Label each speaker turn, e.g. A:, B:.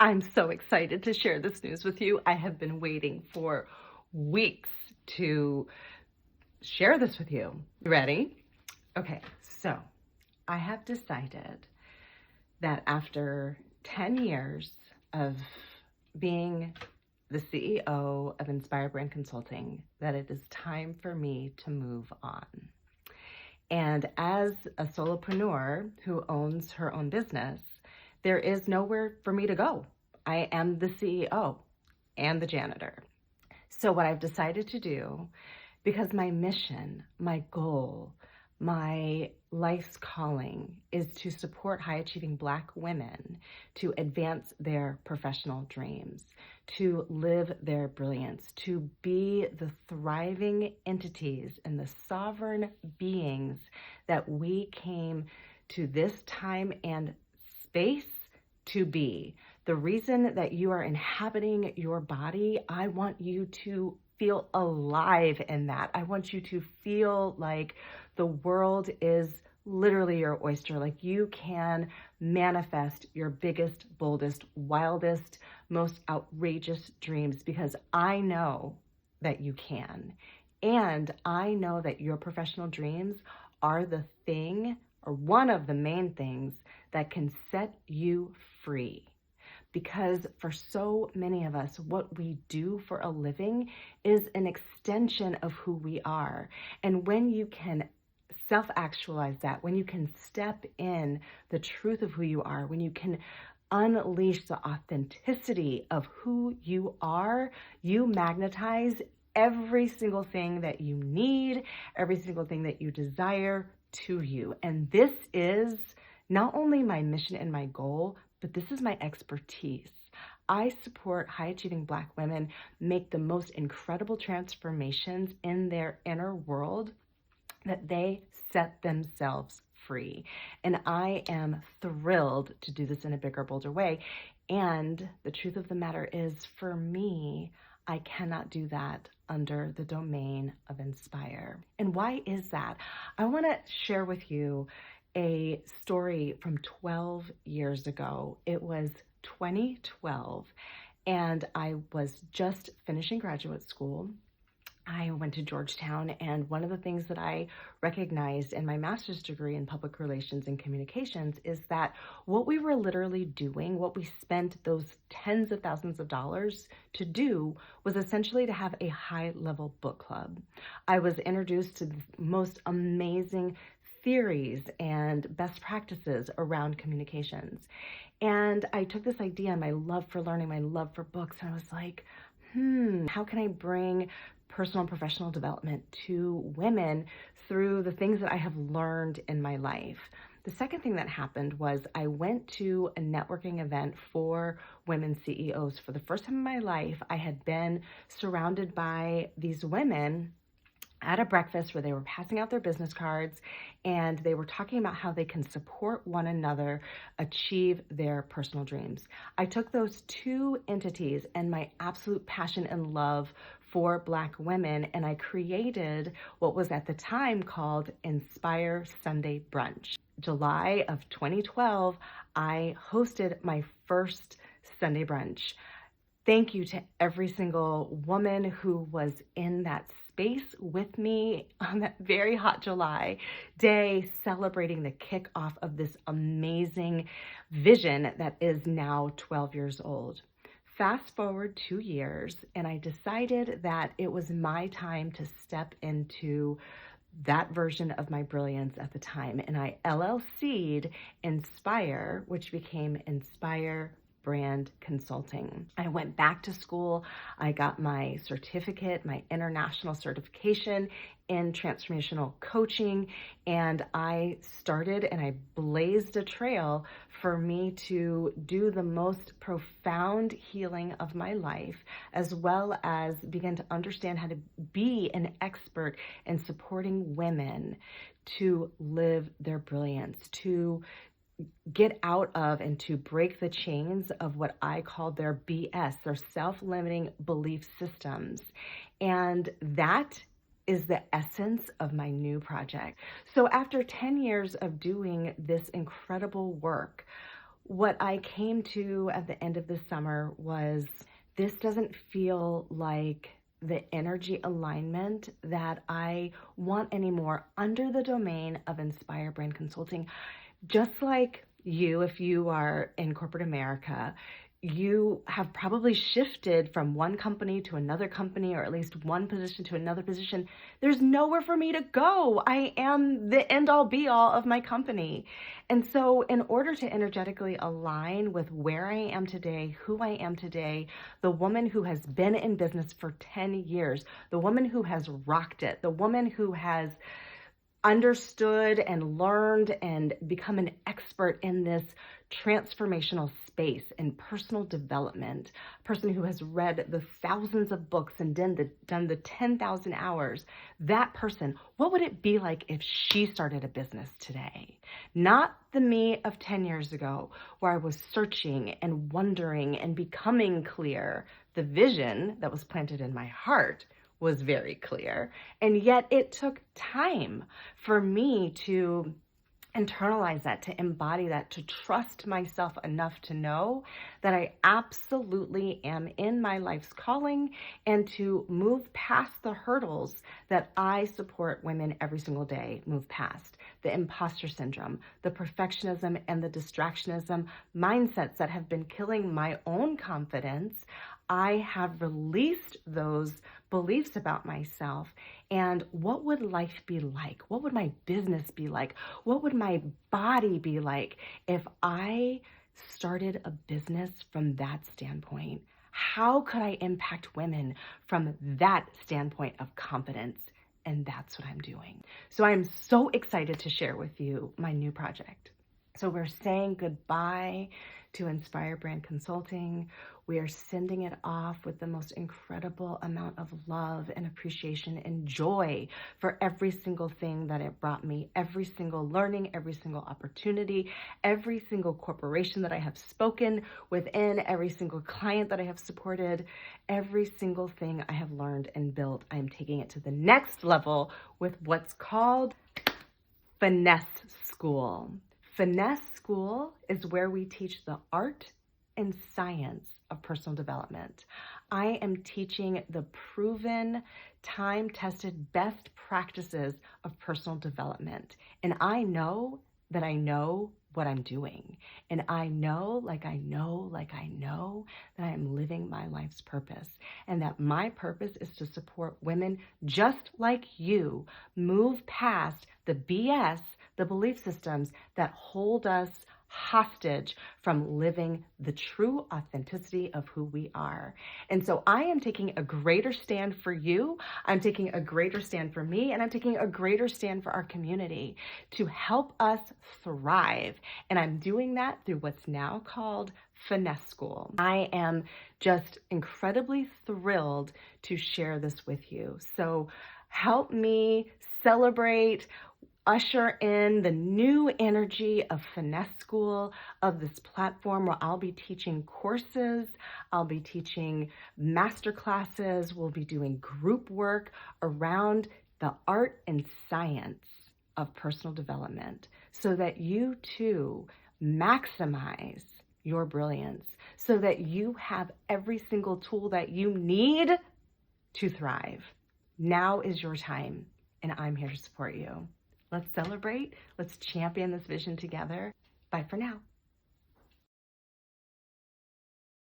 A: I'm so excited to share this news with you. I have been waiting for weeks to share this with you. You ready? Okay, so I have decided that after 10 years of being the CEO of Inspire Brand Consulting, that it is time for me to move on. And as a solopreneur who owns her own business, there is nowhere for me to go. I am the CEO and the janitor. So what I've decided to do, because my mission, my goal, my life's calling is to support high-achieving Black women to advance their professional dreams, to live their brilliance, to be the thriving entities and the sovereign beings that we came to this time and space to be. The reason that you are inhabiting your body, I want you to feel alive in that. I want you to feel like the world is literally your oyster, like you can manifest your biggest, boldest, wildest, most outrageous dreams, because I know that you can. And I know that your professional dreams are the thing, or one of the main things, that can set you free. Because for so many of us, what we do for a living is an extension of who we are. And when you can self-actualize that, when you can step in the truth of who you are, when you can unleash the authenticity of who you are, you magnetize every single thing that you need, every single thing that you desire to you. And this is not only my mission and my goal, but this is my expertise. I support high-achieving Black women make the most incredible transformations in their inner world, that they set themselves free. And I am thrilled to do this in a bigger, bolder way. And the truth of the matter is, for me, I cannot do that under the domain of Inspire. And why is that? I want to share with you a story from 12 years ago. It was 2012, and I was just finishing graduate school. I went to Georgetown, and one of the things that I recognized in my master's degree in public relations and communications is that what we were literally doing, what we spent those tens of thousands of dollars to do, was essentially to have a high-level book club. I was introduced to the most amazing theories and best practices around communications. And I took this idea and my love for learning, my love for books, and I was like, how can I bring personal and professional development to women through the things that I have learned in my life? The second thing that happened was I went to a networking event for women CEOs. For the first time in my life, I had been surrounded by these women at a breakfast where they were passing out their business cards and they were talking about how they can support one another achieve their personal dreams. I took those two entities and my absolute passion and love for Black women, and I created what was at the time called Inspire Sunday Brunch. July of 2012, I hosted my first Sunday brunch. Thank you to every single woman who was in that space with me on that very hot July day, celebrating the kickoff of this amazing vision that is now 12 years old. Fast forward 2 years, and I decided that it was my time to step into that version of my brilliance at the time. And I LLC'd Inspire, which became Inspire Brand Consulting. I went back to school. I got my certificate, my international certification in transformational coaching, and I started and I blazed a trail for me to do the most profound healing of my life, as well as begin to understand how to be an expert in supporting women to live their brilliance, to get out of and to break the chains of what I call their BS, their self-limiting belief systems. And that is the essence of my new project. So after 10 years of doing this incredible work, what I came to at the end of the summer was this doesn't feel like the energy alignment that I want anymore under the domain of Inspire Brand Consulting. Just like you, if you are in corporate America, you have probably shifted from one company to another company, or at least one position to another position. There's nowhere for me to go. I am the end all be all of my company. And so in order to energetically align with where I am today, who I am today, the woman who has been in business for 10 years, the woman who has rocked it, the woman who has understood and learned and become an expert in this transformational space and personal development, a person who has read the thousands of books and done the 10,000 hours, that person, what would it be like if she started a business today? Not the me of 10 years ago, where I was searching and wondering and becoming clear. The vision that was planted in my heart was very clear. And yet it took time for me to internalize that, to embody that, to trust myself enough to know that I absolutely am in my life's calling, and to move past the hurdles that I support women every single day move past. The imposter syndrome, the perfectionism, and the distractionism mindsets that have been killing my own confidence. I have released those beliefs about myself. And what would life be like? What would my business be like? What would my body be like if I started a business from that standpoint? How could I impact women from that standpoint of confidence? And that's what I'm doing. So I'm so excited to share with you my new project. So we're saying goodbye to Inspire Brand Consulting. We are sending it off with the most incredible amount of love and appreciation and joy for every single thing that it brought me, every single learning, every single opportunity, every single corporation that I have spoken within, every single client that I have supported, every single thing I have learned and built. I'm taking it to the next level with what's called Finesse School. Finesse School is where we teach the art and science of personal development. I am teaching the proven, time-tested best practices of personal development. And I know that I know what I'm doing. And I know that I am living my life's purpose. And that my purpose is to support women just like you move past the BS, the belief systems that hold us hostage from living the true authenticity of who we are. And so I am taking a greater stand for you. I'm taking a greater stand for me, and I'm taking a greater stand for our community to help us thrive. And I'm doing that through what's now called Finesse School. I am just incredibly thrilled to share this with you. So help me celebrate, usher in the new energy of Finesse School, of this platform where I'll be teaching courses, I'll be teaching master classes, we'll be doing group work around the art and science of personal development, so that you too maximize your brilliance, so that you have every single tool that you need to thrive. Now is your time, and I'm here to support you. Let's celebrate. Let's champion this vision together. Bye for now.